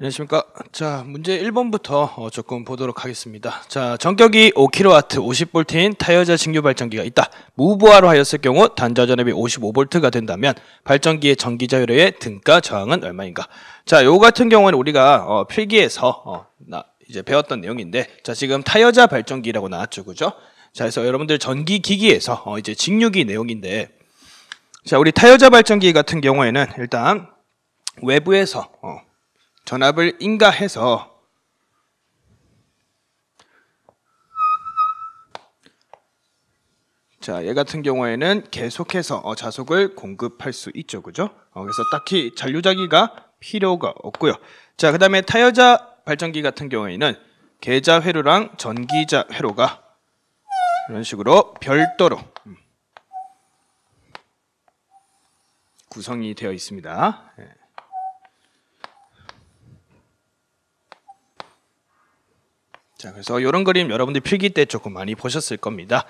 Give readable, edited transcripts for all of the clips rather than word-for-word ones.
안녕하십니까. 자, 문제 1번부터 조금 보도록 하겠습니다. 자, 전격이 5kW 50V인 타여자 직류 발전기가 있다. 무부하로 하였을 경우 단자 전압이 55V가 된다면 발전기의 전기자 효료의 등가 저항은 얼마인가? 자, 요 같은 경우는 우리가 필기에서 이제 배웠던 내용인데, 자, 지금 타여자 발전기라고 나왔죠, 그죠? 자, 그래서 여러분들 전기 기기에서 이제 직류기 내용인데, 자, 우리 타여자 발전기 같은 경우에는 일단 외부에서 전압을 인가해서 자, 얘 같은 경우에는 계속해서 자속을 공급할 수 있죠, 그죠? 그래서 딱히 잔류자기가 필요가 없고요. 자, 그 다음에 타여자 발전기 같은 경우에는 계자 회로랑 전기자 회로가 이런 식으로 별도로 구성이 되어 있습니다. 자, 그래서 이런 그림 여러분들 필기 때 조금 많이 보셨을 겁니다.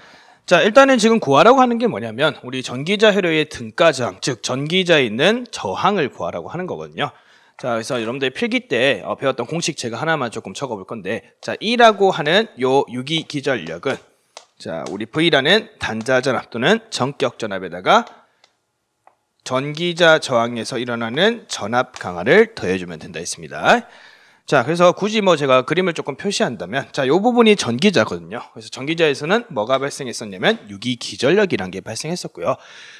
자, 일단은 지금 구하라고 하는 게 뭐냐면 우리 전기자 회로의 등가 저항, 즉 전기자에 있는 저항을 구하라고 하는 거거든요. 자, 그래서 여러분들 필기 때 배웠던 공식 제가 하나만 조금 적어볼 건데, 자, E라고 하는 요 유기 기전력은 자, 우리 V라는 단자 전압 또는 전격 전압에다가 전기자 저항에서 일어나는 전압 강화를 더해주면 된다 했습니다. 자, 그래서 굳이 제가 그림을 조금 표시한다면, 자, 요 부분이 전기자거든요. 그래서 전기자에서는 뭐가 발생했었냐면 유기 기전력이란 게 발생했었고요.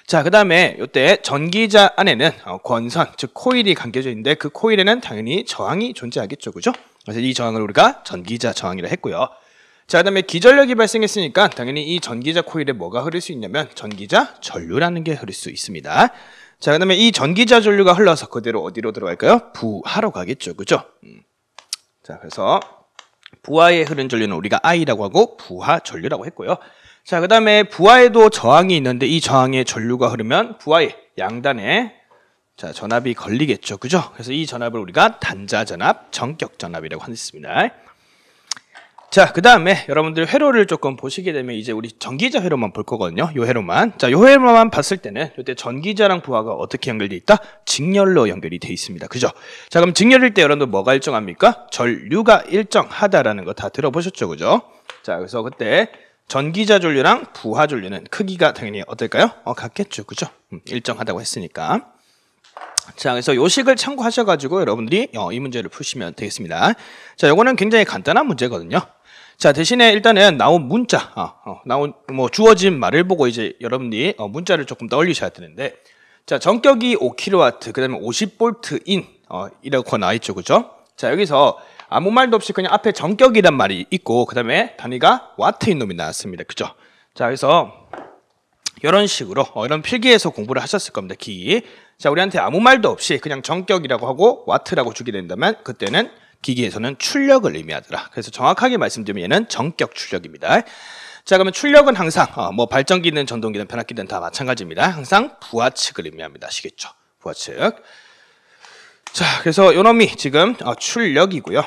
자, 그 다음에 요때 전기자 안에는 권선, 즉 코일이 감겨져 있는데 그 코일에는 당연히 저항이 존재하겠죠, 그죠? 그래서 이 저항을 우리가 전기자 저항이라 했고요. 자, 그 다음에 기전력이 발생했으니까 당연히 이 전기자 코일에 뭐가 흐를 수 있냐면 전기자 전류라는 게 흐를 수 있습니다. 자, 그 다음에 이 전기자 전류가 흘러서 그대로 어디로 들어갈까요? 부하로 가겠죠, 그죠? 자, 그래서 부하에 흐른 전류는 우리가 I라고 하고 부하 전류라고 했고요. 자, 그 다음에 부하에도 저항이 있는데 이 저항에 전류가 흐르면 부하의 양단에 자, 전압이 걸리겠죠, 그죠? 그래서 이 전압을 우리가 단자 전압, 전격 전압이라고 했습니다. 자, 그 다음에 여러분들 회로를 조금 보시게 되면 이제 우리 전기자 회로만 볼 거거든요. 요 회로만. 자, 요 회로만 봤을 때는 이때 전기자랑 부하가 어떻게 연결돼 있다? 직렬로 연결이 돼 있습니다. 그죠? 자, 그럼 직렬일 때 여러분들 뭐가 일정합니까? 전류가 일정하다라는 거 다 들어보셨죠, 그죠? 자, 그래서 그때 전기자 전류랑 부하 전류는 크기가 당연히 어떨까요? 같겠죠, 그죠? 일정하다고 했으니까. 자, 그래서 요 식을 참고하셔가지고 여러분들이 이 문제를 푸시면 되겠습니다. 자, 요거는 굉장히 간단한 문제거든요. 자, 대신에 일단은 나온 문자, 나온 주어진 말을 보고 이제 여러분들이 문자를 조금 떠올리셔야 되는데, 자, 전격이 5kW, 그 다음에 50V인 이라고 나와 있죠, 그죠? 자, 여기서 아무 말도 없이 그냥 앞에 전격이란 말이 있고, 그 다음에 단위가 와트인 놈이 나왔습니다, 그죠? 자, 그래서 이런 식으로 이런 필기에서 공부를 하셨을 겁니다, 기기. 자, 우리한테 아무 말도 없이 그냥 전격이라고 하고 와트라고 주게 된다면 그때는 기기에서는 출력을 의미하더라. 그래서 정확하게 말씀드리면 얘는 전격 출력입니다. 자, 그러면 출력은 항상 발전기든 전동기든 변압기든 다 마찬가지입니다. 항상 부하 측을 의미합니다. 아시겠죠? 부하 측. 자, 그래서 요 놈이 지금 출력이고요.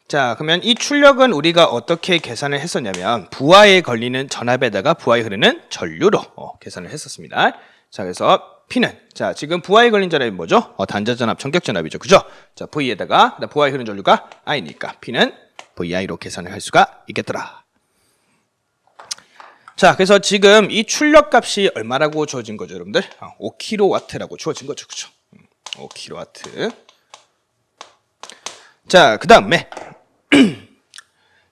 자, 그러면 이 출력은 우리가 어떻게 계산을 했었냐면 부하에 걸리는 전압에다가 부하에 흐르는 전류로 계산을 했었습니다. 자, 그래서 P는 자, 지금 부하에 걸린 전압이 뭐죠? 단자 전압, 전격 전압이죠, 그죠? 자, V에다가 부하에 흐르는 전류가 I니까 P는 VI로 계산을 할 수가 있겠더라. 자, 그래서 지금 이 출력 값이 얼마라고 주어진 거죠, 여러분들? 5kW라고 주어진 거죠, 그죠? 5kW. 자, 그 다음에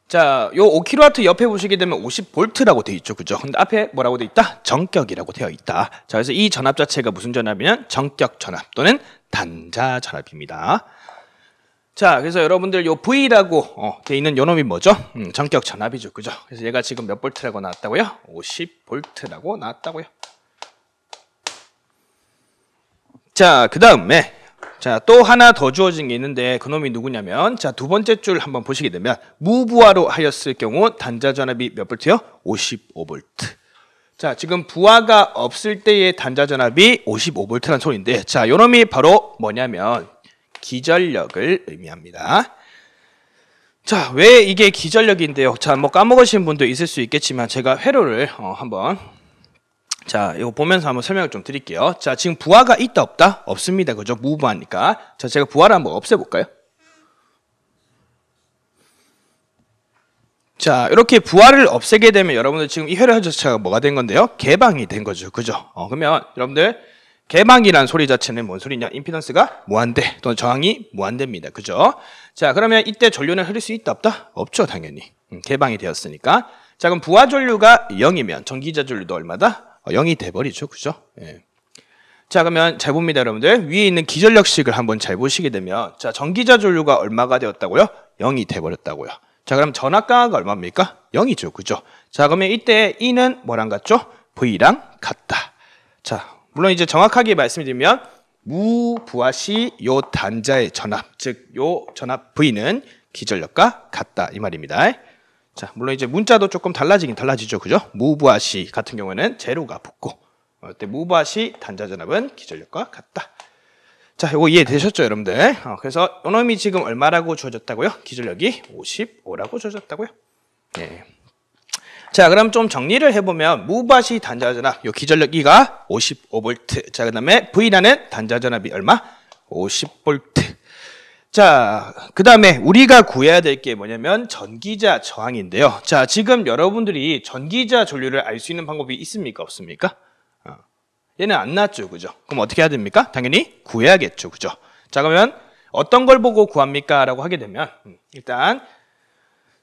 자, 요 5kW 옆에 보시게 되면 50V라고 되어 있죠, 그죠? 근데 앞에 뭐라고 되어 있다? 전격이라고 되어 있다. 자, 그래서 이 전압 자체가 무슨 전압이면 전격 전압 또는 단자 전압입니다. 자, 그래서 여러분들 요 V라고 되어 있는 요 놈이 뭐죠? 전격 전압이죠, 그죠? 그래서 얘가 지금 몇 볼트라고 나왔다고요? 50V라고 나왔다고요. 자, 그 다음에 자, 또 하나 더 주어진 게 있는데 그놈이 누구냐면 자, 두 번째 줄 한번 보시게 되면 무부하로 하였을 경우 단자 전압이 몇 볼트요? 55V. 자, 지금 부하가 없을 때의 단자 전압이 55V라는 소리인데, 자, 요 놈이 바로 뭐냐면 기전력을 의미합니다. 자, 왜 이게 기전력인데요? 자, 까먹으신 분도 있을 수 있겠지만 제가 회로를 한번 자, 이거 보면서 한번 설명을 좀 드릴게요. 자, 지금 부하가 있다 없다? 없습니다. 그죠? 무부하니까. 자, 제가 부하를 한번 없애볼까요? 자, 이렇게 부하를 없애게 되면 여러분들 지금 이 회로 자체가 뭐가 된 건데요? 개방이 된 거죠. 그죠? 그러면 여러분들 개방이란 소리 자체는 뭔 소리냐? 임피던스가 무한대 또는 저항이 무한대입니다. 그죠? 자, 그러면 이때 전류는 흐를 수 있다 없다? 없죠, 당연히. 개방이 되었으니까. 자, 그럼 부하 전류가 0이면 전기자 전류도 얼마다? 0이 돼버리죠. 그죠? 예. 자, 그러면 잘 봅니다, 여러분들. 위에 있는 기전력식을 한번 잘 보시게 되면, 자, 전기자 전류가 얼마가 되었다고요? 0이 돼버렸다고요. 자, 그럼 전압강하가 얼마입니까? 0이죠. 그죠? 자, 그러면 이때 E는 뭐랑 같죠? V랑 같다. 자, 물론 이제 정확하게 말씀드리면 무부하 시 요 단자의 전압, 즉 요 전압 V는 기전력과 같다 이 말입니다. 자, 물론 이제 문자도 조금 달라지긴 달라지죠. 그죠? 무부하 시 같은 경우에는 제로가 붙고 무부하 시 단자 전압은 기전력과 같다. 자, 이거 이해되셨죠, 여러분들? 그래서 요놈이 지금 얼마라고 주어졌다고요? 기전력이 55라고 주어졌다고요. 네. 자, 그럼 좀 정리를 해보면 무부하 시 단자 전압, 요 기전력 E가 55V. 자, 그다음에 V라는 단자 전압이 얼마? 50V. 자, 그다음에 우리가 구해야 될 게 뭐냐면 전기자 저항인데요. 자, 지금 여러분들이 전기자 전류를 알 수 있는 방법이 있습니까, 없습니까? 얘는 안 나왔죠, 그죠? 그럼 어떻게 해야 됩니까? 당연히 구해야겠죠, 그죠? 자, 그러면 어떤 걸 보고 구합니까? 라고 하게 되면 일단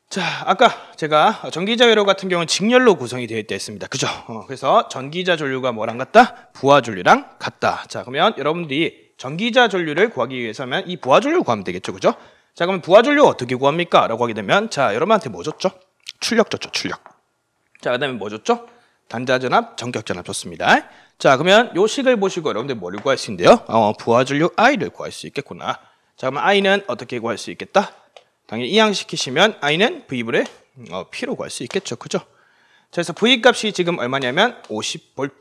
자, 아까 제가 전기자 회로 같은 경우는 직렬로 구성이 되어 있다 했습니다. 그죠? 그래서 전기자 전류가 뭐랑 같다? 부하 전류랑 같다. 자, 그러면 여러분들이 전기자 전류를 구하기 위해서는 이 부하 전류를 구하면 되겠죠, 그죠? 자, 그러면 부하 전류 어떻게 구합니까? 라고 하게 되면 자, 여러분한테 뭐 줬죠? 출력 줬죠, 출력. 자, 그다음에 뭐 줬죠? 단자 전압, 전격 전압 줬습니다. 자, 그러면 요 식을 보시고 여러분들 뭐를 구할 수 있는데요? 부하 전류 I를 구할 수 있겠구나. 자, 그러면 I는 어떻게 구할 수 있겠다? 당연히 이항시키시면 I는 V분의 P로 구할 수 있겠죠. 그죠? 자, 그래서 V 값이 지금 얼마냐면 50V.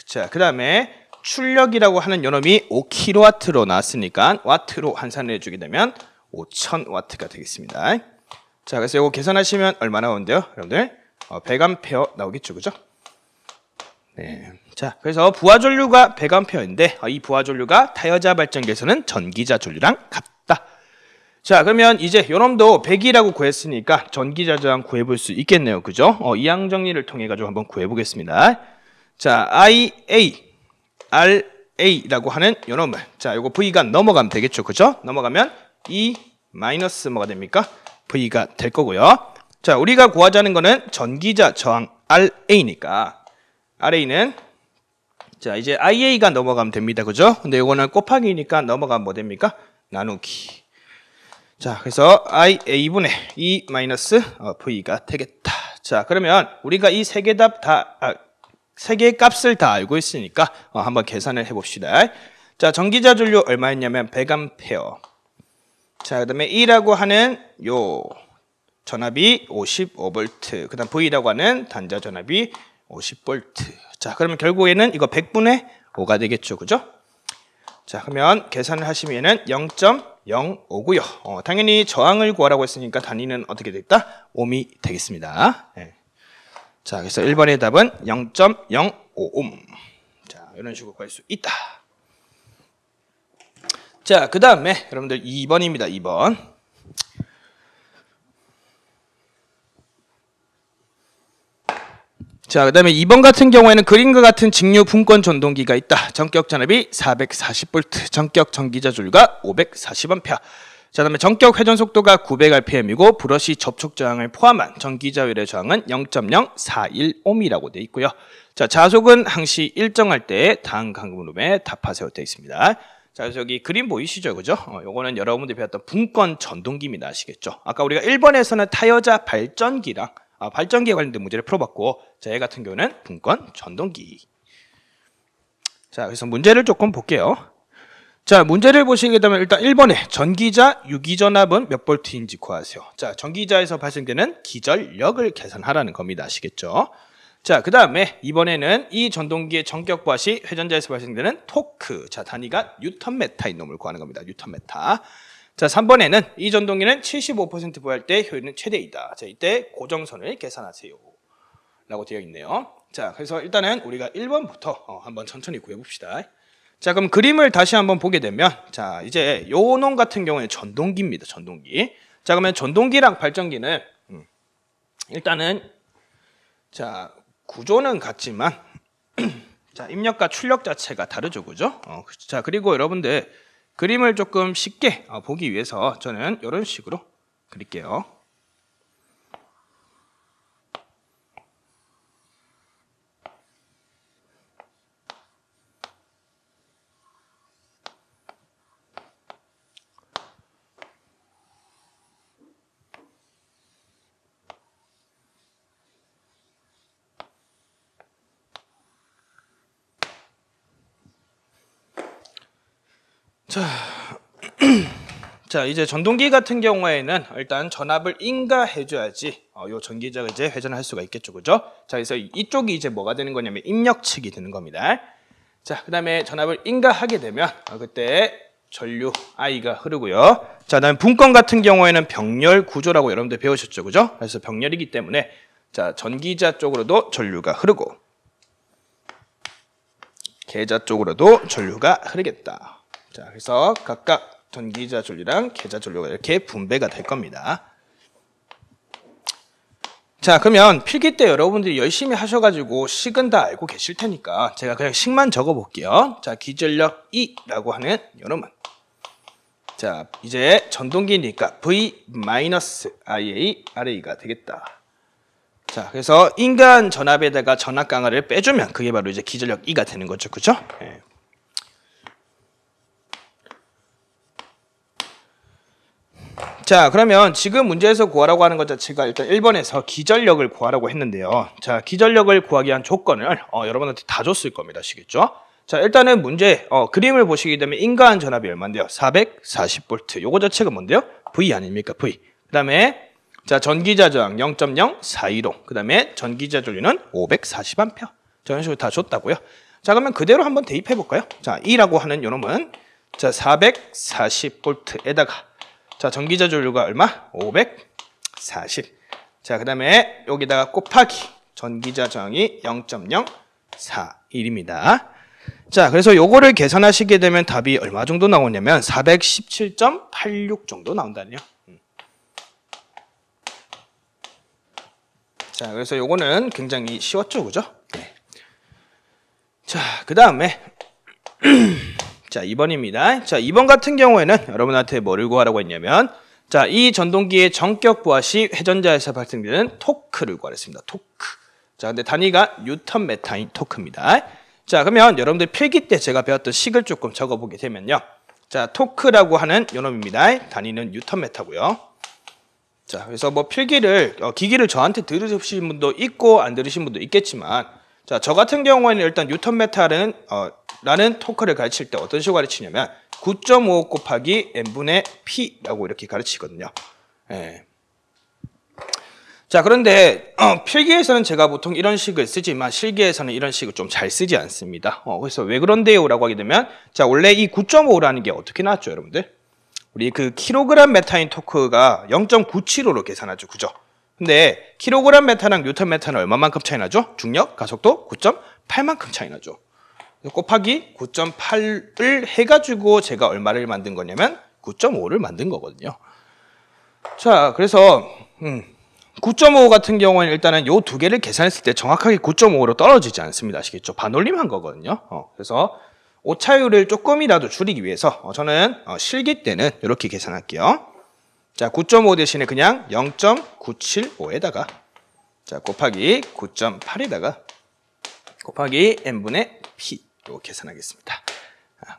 자, 그 다음에 출력이라고 하는 요놈이 5kW로 나왔으니까 와트로 환산을 해주게 되면 5000W가 되겠습니다. 자, 그래서 이거 계산하시면 얼마 나오는데요? 여러분들 100A 나오겠죠. 그죠? 네. 자, 그래서 부하 전류가 100A인데 이 부하 전류가 타여자 발전기에서는 전기자 전류랑 같다. 자, 그러면 이제 요놈도 100이라고 구했으니까 전기자 저항 구해볼 수 있겠네요. 그죠? 이항 정리를 통해 가지고 한번 구해보겠습니다. 자, IA, RA라고 하는 요놈을 자, 요거 V가 넘어가면 되겠죠. 그죠? 넘어가면 E 마이너스 뭐가 됩니까? V가 될 거고요. 자, 우리가 구하자는 거는 전기자 저항 RA니까 RA는 자, 이제 IA가 넘어가면 됩니다. 그죠? 근데 요거는 곱하기니까 넘어가면 뭐 됩니까? 나누기. 자, 그래서 IA분의 E 마이너스 V가 되겠다. 자, 그러면 우리가 이 세 개 답 다, 세 개의 값을 다 알고 있으니까 한번 계산을 해봅시다. 자, 전기자 전류 얼마였냐면 100A. 자, 그 다음에 E라고 하는 요 전압이 55V. 그 다음 V라고 하는 단자 전압이 50V. 자, 그러면 결국에는 이거 100분의 5가 되겠죠. 그죠? 자, 그러면 계산을 하시면은 0.05고요. 당연히 저항을 구하라고 했으니까 단위는 어떻게 됐다? 옴이 되겠습니다. 네. 자, 그래서 1번의 답은 0.05옴. 자, 이런 식으로 구할 수 있다. 자, 그 다음에 여러분들 2번입니다. 2번. 자, 그 다음에 2번 같은 경우에는 그림과 같은 직류 분권 전동기가 있다. 전격 전압이 440V, 전격 전기자 전류가 540A. 자, 그다음에 전격 회전 속도가 900rpm이고 브러시 접촉 저항을 포함한 전기자 외래 저항은 0.041옴이라고 되어 있고요. 자, 자속은 항시 일정할 때 다음 강음으로에 답하세요 되어 있습니다. 자, 그래서 여기 그림 보이시죠, 그죠? 요거는 여러분들이 배웠던 분권 전동기입니다. 아시겠죠? 아까 우리가 1번에서는 타여자 발전기랑 발전기에 관련된 문제를 풀어봤고, 자, 얘 같은 경우는 분권 전동기. 자, 그래서 문제를 조금 볼게요. 자, 문제를 보시게 되면 일단 1번에 전기자 유기전압은 몇 볼트인지 구하세요. 자, 전기자에서 발생되는 기전력을 계산하라는 겁니다. 아시겠죠? 자, 그 다음에 이번에는 이 전동기의 전격 부하 시 회전자에서 발생되는 토크. 자, 단위가 뉴턴메타인 놈을 구하는 겁니다. 뉴턴메타. 자, 3번에는 이 전동기는 75% 부하할 때 효율은 최대이다. 자, 이때 고정선을 계산하세요. 라고 되어 있네요. 자, 그래서 일단은 우리가 1번부터 한번 천천히 구해봅시다. 자, 그럼 그림을 다시 한번 보게 되면, 자, 이제 요 놈 같은 경우에는 전동기입니다. 전동기. 자, 그러면 전동기랑 발전기는 일단은 자 구조는 같지만 자 입력과 출력 자체가 다르죠, 그죠? 자 그리고 여러분들 그림을 조금 쉽게 보기 위해서 저는 이런 식으로 그릴게요. 자 이제 전동기 같은 경우에는 일단 전압을 인가해줘야지 요 전기자가 이제 회전할 수가 있겠죠, 그죠? 자 그래서 이쪽이 이제 뭐가 되는 거냐면 입력 측이 되는 겁니다. 자 그다음에 전압을 인가하게 되면 그때 전류 I가 흐르고요. 자 그다음에 분권 같은 경우에는 병렬 구조라고 여러분들 배우셨죠, 그죠? 그래서 병렬이기 때문에 자 전기자 쪽으로도 전류가 흐르고 계자 쪽으로도 전류가 흐르겠다. 자 그래서 각각 전기자 전류랑 계자 전류가 이렇게 분배가 될 겁니다. 자 그러면 필기 때 여러분들이 열심히 하셔가지고 식은 다 알고 계실 테니까 제가 그냥 식만 적어 볼게요. 자 기전력 E라고 하는 요놈은 자 이제 전동기니까 V-IA RA가 되겠다. 자 그래서 인간 전압에다가 전압 강화를 빼주면 그게 바로 이제 기전력 E가 되는 거죠, 그죠? 네. 자 그러면 지금 문제에서 구하라고 하는 것 자체가 일단 1번에서 기전력을 구하라고 했는데요. 자 기전력을 구하기 위한 조건을 여러분한테 다 줬을 겁니다. 아시겠죠? 자 일단은 문제 그림을 보시게 되면 인가한 전압이 얼마인데요? 440V. 요거 자체가 뭔데요? V 아닙니까? V. 그 다음에 자 전기자 저항 0.0415. 그 다음에 전기자 전류는 540A. 저런 식으로 다 줬다고요. 자 그러면 그대로 한번 대입해 볼까요? 자 E라고 하는 요놈은 자 440V에다가 자 전기자 전류가 얼마? 540. 자 그 다음에 여기다가 곱하기 전기자 저항이 0.041입니다. 자 그래서 요거를 계산하시게 되면 답이 얼마 정도 나오냐면 417.86 정도 나온다네요. 자 그래서 요거는 굉장히 쉬웠죠, 그죠? 네. 자 그 다음에 자 2번입니다. 자 2번 같은 경우에는 여러분한테 뭐를 구하라고 했냐면 자 이 전동기의 전격 부하 시 회전자에서 발생되는 토크를 구하랬습니다. 토크. 자 근데 단위가 뉴턴 메타인 토크입니다. 자 그러면 여러분들 필기 때 제가 배웠던 식을 조금 적어보게 되면요. 자 토크라고 하는 요놈입니다. 단위는 뉴턴 메타고요. 자 그래서 뭐 필기를 기기를 저한테 들으신 분도 있고 안 들으신 분도 있겠지만 자 저 같은 경우에는 일단 뉴턴 메타라는 라는 토크를 가르칠 때 어떤 식으로 가르치냐면 9.5 곱하기 n분의 p라고 이렇게 가르치거든요. 예. 자 그런데 필기에서는 제가 보통 이런 식을 쓰지만 실기에서는 이런 식을 좀 잘 쓰지 않습니다. 그래서 왜 그런데요? 라고 하게 되면 자 원래 이 9.5라는 게 어떻게 나왔죠, 여러분들? 우리 그 킬로그램 메타인 토크가 0.975로 계산하죠, 그죠? 근데 킬로그램 메타랑 뉴턴 메타는 얼마만큼 차이 나죠? 중력, 가속도 9.8만큼 차이 나죠. 곱하기 9.8을 해가지고 제가 얼마를 만든 거냐면 9.5를 만든 거거든요. 자, 그래서 9.5 같은 경우는 일단은 요 두 개를 계산했을 때 정확하게 9.5로 떨어지지 않습니다. 아시겠죠? 반올림한 거거든요. 그래서 오차율을 조금이라도 줄이기 위해서 저는 실기 때는 이렇게 계산할게요. 자, 9.5 대신에 그냥 0.975에다가 자 곱하기 9.8에다가 곱하기 n분의 p로 계산하겠습니다.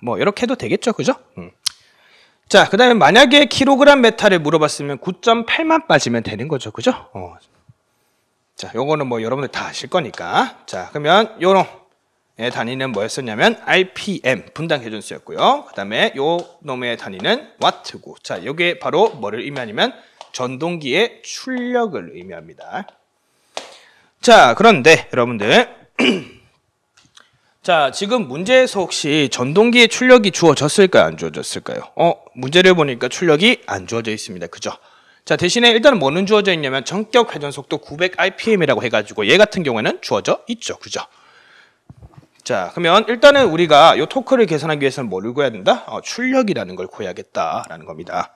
뭐 이렇게 해도 되겠죠, 그죠? 자, 그 다음에 만약에 킬로그램 메타를 물어봤으면 9.8만 빠지면 되는 거죠, 그죠? 자, 요거는 뭐 여러분들 다 아실 거니까. 자, 그러면 요놈의 단위는 뭐였었냐면 RPM 분당 회전수였고요. 그 다음에 요 놈의 단위는 와트고. 자, 요게 바로 뭐를 의미하냐면 전동기의 출력을 의미합니다. 자, 그런데 여러분들 자, 지금 문제에서 혹시 전동기의 출력이 주어졌을까요? 안 주어졌을까요? 문제를 보니까 출력이 안 주어져 있습니다. 그죠? 자, 대신에 일단은 뭐는 주어져 있냐면 전격 회전 속도 900rpm이라고 해가지고 얘 같은 경우에는 주어져 있죠. 그죠? 자, 그러면 일단은 우리가 이 토크를 계산하기 위해서는 뭐를 구해야 된다? 출력이라는 걸 구해야겠다라는 겁니다.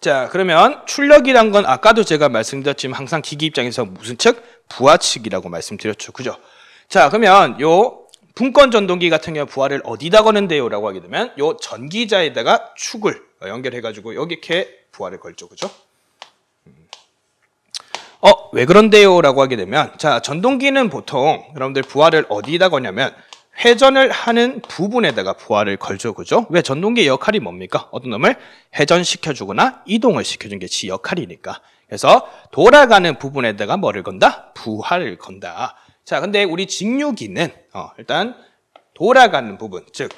자, 그러면 출력이란 건 아까도 제가 말씀드렸지만 항상 기기 입장에서 무슨 측? 부하 측이라고 말씀드렸죠. 그죠? 자, 그러면 요 분권 전동기 같은 경우 부하를 어디다 거는데요? 라고 하게 되면 요 전기자에다가 축을 연결해가지고 여기 이렇게 부하를 걸죠. 그죠? 왜 그런데요? 라고 하게 되면 자, 전동기는 보통 여러분들 부하를 어디다 거냐면 회전을 하는 부분에다가 부하를 걸죠. 그죠? 왜 전동기의 역할이 뭡니까? 어떤 놈을 회전시켜주거나 이동을 시켜주는 게 지 역할이니까. 그래서 돌아가는 부분에다가 뭐를 건다? 부하를 건다. 자, 근데 우리 직류기는 일단 돌아가는 부분, 즉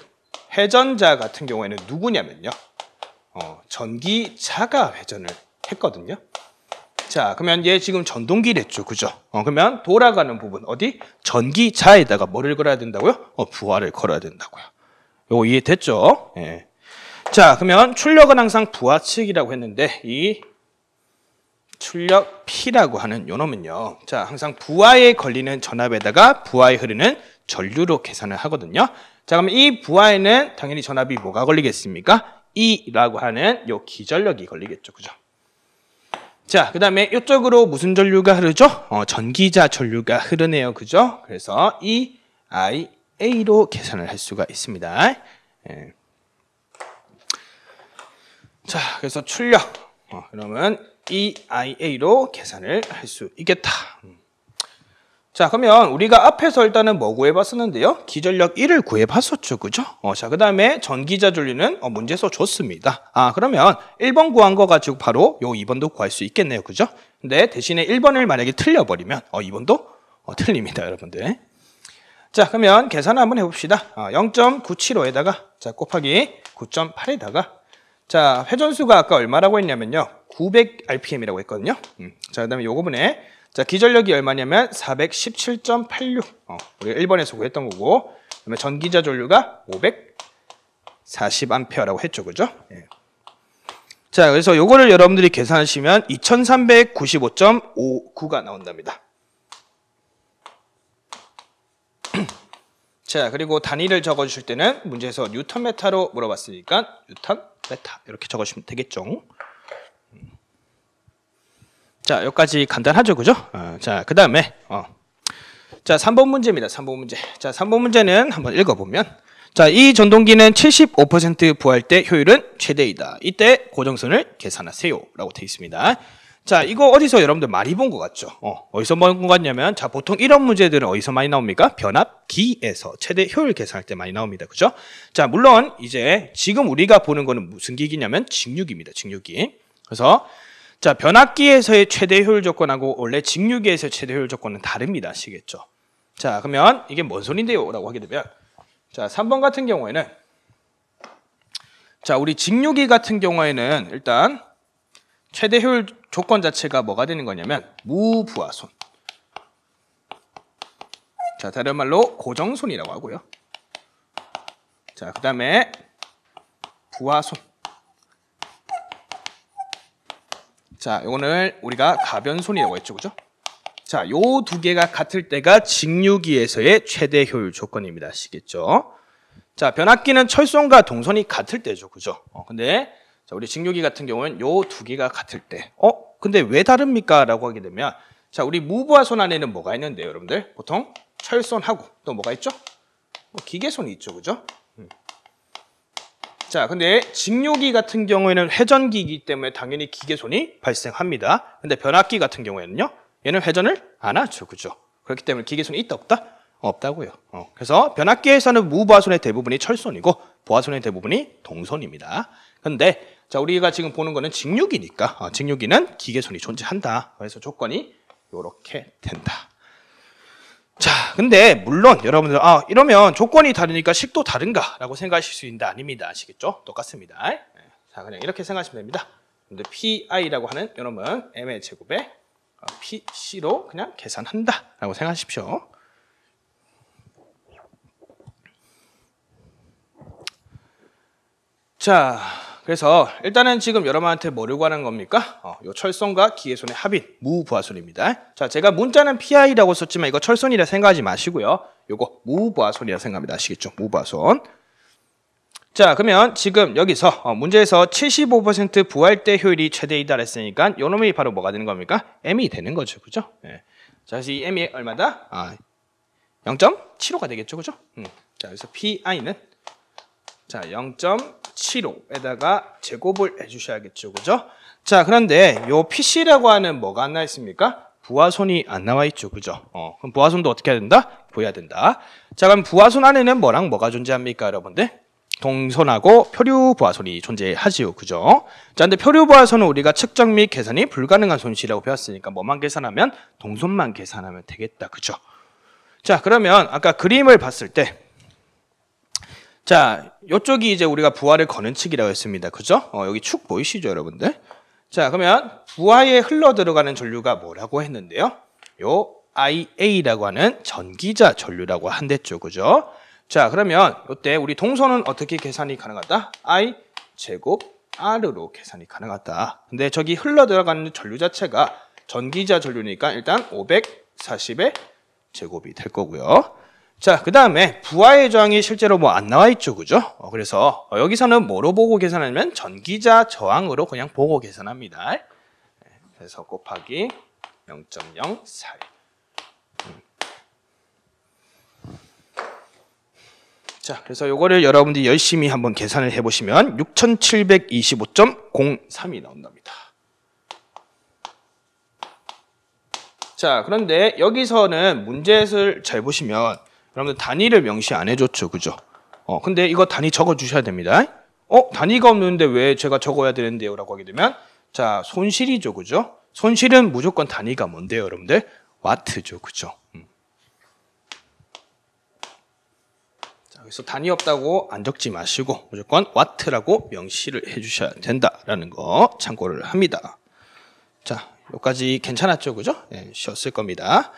회전자 같은 경우에는 누구냐면요. 전기자가 회전을 했거든요. 자, 그러면 얘 지금 전동기랬죠. 그죠? 그러면 돌아가는 부분 어디? 전기자에다가 뭐를 걸어야 된다고요? 부하를 걸어야 된다고요. 요거 이해됐죠? 예. 자, 그러면 출력은 항상 부하 측이라고 했는데 이 출력 P라고 하는 요 놈은요. 자, 항상 부하에 걸리는 전압에다가 부하에 흐르는 전류로 계산을 하거든요. 자, 그럼 이 부하에는 당연히 전압이 뭐가 걸리겠습니까? E라고 하는 요 기전력이 걸리겠죠. 그죠? 자, 그 다음에 이쪽으로 무슨 전류가 흐르죠? 전기자 전류가 흐르네요. 그죠? 그래서 EIA로 계산을 할 수가 있습니다. 예. 자, 그래서 출력. 그러면 EIA로 계산을 할 수 있겠다. 자, 그러면 우리가 앞에서 일단은 뭐 구해봤었는데요? 기전력 1을 구해봤었죠. 그죠? 자, 그 다음에 전기자 전류는 문제에서 줬습니다. 그러면 1번 구한 거 가지고 바로 요 2번도 구할 수 있겠네요. 그죠? 근데 대신에 1번을 만약에 틀려버리면 2번도 틀립니다. 여러분들. 자, 그러면 계산을 한번 해봅시다. 0.975에다가 자, 곱하기 9.8에다가 자, 회전수가 아까 얼마라고 했냐면요. 900rpm이라고 했거든요. 자, 그 다음에 요거분에 자, 기전력이 얼마냐면 417.86. 우리가 1번에서 구했던 거고. 그다음에 전기자 전류가 540A라고 했죠. 그죠? 예. 자, 그래서 요거를 여러분들이 계산하시면 2395.59가 나온답니다. 자, 그리고 단위를 적어 주실 때는 문제에서 뉴턴메타로 물어봤으니까 뉴턴메타 이렇게 적어 주시면 되겠죠. 자, 여기까지 간단하죠. 그죠? 자, 그 다음에 자, 3번 문제입니다. 3번 문제. 자, 3번 문제는 한번 읽어보면 자, 이 전동기는 75% 부하할 때 효율은 최대이다. 이때 고정선을 계산하세요. 라고 되어 있습니다. 자, 이거 어디서 여러분들 많이 본 것 같죠? 어디서 본 것 같냐면 자, 보통 이런 문제들은 어디서 많이 나옵니까? 변압기에서 최대 효율 계산할 때 많이 나옵니다. 그죠? 자, 물론 이제 지금 우리가 보는 거는 무슨 기기냐면 직류기입니다. 직류기. 그래서 자, 변압기에서의 최대 효율 조건하고 원래 직류기에서의 최대 효율 조건은 다릅니다. 아시겠죠? 자, 그러면 이게 뭔 소린데요? 라고 하게 되면 자, 3번 같은 경우에는 자, 우리 직류기 같은 경우에는 일단 최대 효율 조건 자체가 뭐가 되는 거냐면 무부하손. 자, 다른 말로 고정손이라고 하고요. 자, 그 다음에 부하손. 자, 이거는 우리가 가변손이라고 했죠. 그죠? 자, 요 두 개가 같을 때가 직류기에서의 최대 효율 조건입니다. 아시겠죠? 자, 변압기는 철선과 동선이 같을 때죠. 그죠? 근데 자, 우리 직류기 같은 경우는 요 두 개가 같을 때. 근데 왜 다릅니까? 라고 하게 되면 자, 우리 무부하손 안에는 뭐가 있는데요, 여러분들? 보통 철선하고 또 뭐가 있죠? 기계손이 있죠. 그죠? 자, 근데 직류기 같은 경우에는 회전기이기 때문에 당연히 기계손이 발생합니다. 근데 변압기 같은 경우에는요, 얘는 회전을 안 하죠. 그죠? 그렇기 때문에 기계손이 있다 없다? 없다고요. 그래서 변압기에서는 무부하손의 대부분이 철선이고 부하손의 대부분이 동선입니다. 근데 자, 우리가 지금 보는 거는 직류기니까 직류기는 기계손이 존재한다. 그래서 조건이 요렇게 된다. 자, 근데 물론 여러분들 이러면 조건이 다르니까 식도 다른가? 라고 생각하실 수 있는데 아닙니다. 아시겠죠? 똑같습니다. 자, 그냥 이렇게 생각하시면 됩니다. 근데 PI라고 하는 요놈은 M의 제곱에 PC로 그냥 계산한다. 라고 생각하십시오. 자, 그래서 일단은 지금 여러분한테 뭐를 구하는 겁니까? 요 철선과 기계손의 합인 무부하손입니다. 자, 제가 문자는 PI라고 썼지만 이거 철선이라 생각하지 마시고요. 요거 무부하손이라 생각합니다. 아시겠죠? 무부하손. 자, 그러면 지금 여기서 문제에서 75% 부할 때 효율이 최대이다 했으니까 요 놈이 바로 뭐가 되는 겁니까? m이 되는 거죠. 그죠? 예. 자, 그래서 이 m이 얼마다? 0.75가 되겠죠. 그죠? 자, 그래서 pi는 자, 0.75에다가 제곱을 해 주셔야겠죠. 그죠? 자, 그런데 요 pc라고 하는 뭐가 안 나와 있습니까? 부하손이 안 나와 있죠. 그죠? 그럼 부하손도 어떻게 해야 된다? 보여야 된다. 자, 그럼 부하손 안에는 뭐랑 뭐가 존재합니까, 여러분들? 동손하고 표류 부하손이 존재하지요. 그죠? 자, 근데 표류 부하손은 우리가 측정 및 계산이 불가능한 손실이라고 배웠으니까 뭐만 계산하면? 동손만 계산하면 되겠다. 그죠? 자, 그러면 아까 그림을 봤을 때 자, 요쪽이 이제 우리가 부하를 거는 측이라고 했습니다. 그죠? 여기 축 보이시죠, 여러분들? 자, 그러면 부하에 흘러 들어가는 전류가 뭐라고 했는데요? 요 IA라고 하는 전기자 전류라고 한댔죠. 그죠? 자, 그러면 이때 우리 동선은 어떻게 계산이 가능하다? I 제곱 R로 계산이 가능하다. 근데 저기 흘러 들어가는 전류 자체가 전기자 전류니까 일단 540의 제곱이 될 거고요. 자, 그 다음에 부하의 저항이 실제로 뭐 안 나와 있죠. 그죠? 그래서 여기서는 뭐로 보고 계산하면 전기자 저항으로 그냥 보고 계산합니다. 그래서 곱하기 0.04. 자, 그래서 요거를 여러분들이 열심히 한번 계산을 해보시면 6725.03이 나온답니다. 자, 그런데 여기서는 문제를 잘 보시면 여러분들 단위를 명시 안 해줬죠. 그죠? 근데 이거 단위 적어 주셔야 됩니다. 단위가 없는데 왜 제가 적어야 되는데요? 라고 하게 되면 자, 손실이죠. 그죠? 손실은 무조건 단위가 뭔데요, 여러분들? 와트죠. 그죠? 그래서 단위 없다고 안 적지 마시고 무조건 와트라고 명시를 해주셔야 된다라는 거 참고를 합니다. 자, 여기까지 괜찮았죠, 그죠? 네, 쉬었을 겁니다.